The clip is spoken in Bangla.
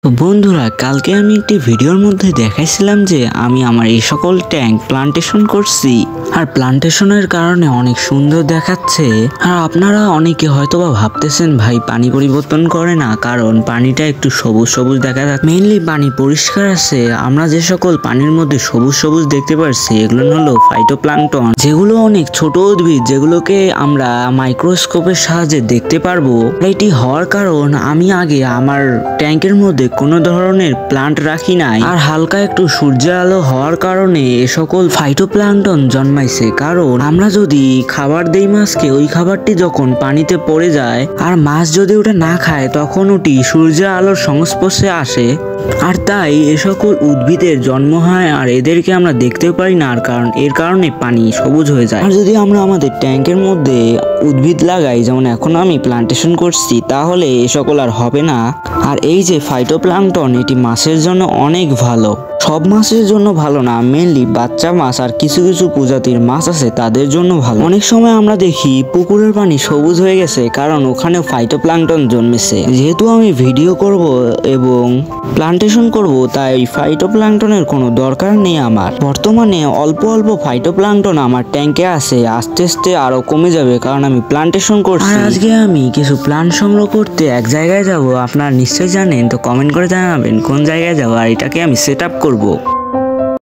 তো বন্ধুরা, কালকে আমি একটি ভিডিওর মধ্যে দেখাইছিলাম যে আমি আমার এই সকল ট্যাঙ্ক প্লান্টেশন করছি আর প্লান্টেশনের কারণে অনেক সুন্দর দেখাচ্ছে। আর আপনারা অনেকে হয়তোবা ভাবতেছেন ভাই পানি পরিবর্তন করে না, কারণ পানিটা একটু সবুজ সবুজ দেখা যাচ্ছে। মেইনলি পানি পরিষ্কার আছে। আমরা যে সকল পানির মধ্যে সবুজ সবুজ দেখতে পাচ্ছি এগুলো হলো ফাইটোপ্লাঙ্কটন, যেগুলো অনেক ছোট উদ্ভিদ, যেগুলোকে আমরা মাইক্রোস্কোপের সাহায্যে দেখতে পারবো। এটি হওয়ার কারণ আমি আগে আমার ট্যাঙ্কের মধ্যে কোনো ধরনের প্লান্ট রাখি নাই, আর হালকা একটু সূর্যের আলো হওয়ার কারণে এ সকল ফাইটোপ্লাঙ্কটন জন্মাইছে। কারণ আমরা যদি খাবার দেই মাছকে, ওই খাবারটি যখন পানিতে পড়ে যায় আর মাছ যদি ওটা না খায়, তখন ওটি সূর্যের আলোর সংস্পর্শে আসে, আর তাই এ সকল উদ্ভিদের জন্ম হয় আর এদেরকে আমরা দেখতেও পারি না। আর কারণ এর কারণে পানি সবুজ হয়ে যায়। আর যদি আমরা আমাদের ট্যাঙ্কের মধ্যে উদ্ভিদ লাগাই, যেমন এখন আমি প্লান্টেশন করছি, তাহলে এ সকল আর হবে না। আর এই যে ফাইটোপ্লাঙ্কটন, এটি মাছের জন্য অনেক ভালো। সব মাছের জন্য ভালো না, মেনলি বাচ্চা মাছ আর কিছু কিছু প্রজাতির মাছ আছে তাদের জন্য ভালো। অনেক সময় আমরা দেখি পুকুরের পানি সবুজ হয়ে গেছে, কারণ ওখানেও ফাইটোপ্লাঙ্কটন জন্মেছে। যেহেতু আমি ভিডিও করব এবং প্লান্টেশন করব, তাই ফাইটোপ্লাঙ্কটনের কোনো দরকার নেই আমার। বর্তমানে অল্প অল্প ফাইটোপ্লাঙ্কটন আমার ট্যাঙ্কে আছে, আস্তে আস্তে আরো কমে যাবে, কারণ আমি প্লান্টেশন করছি। আজকে আমি কিছু প্লান্ট সংগ্রহ করতে এক জায়গায় যাব, আপনারা নিশ্চয়ই জানেন। তো কমেন্ট করে জানাবেন কোন জায়গায় যাব, আর এটাকে আমি সেট আপ করব।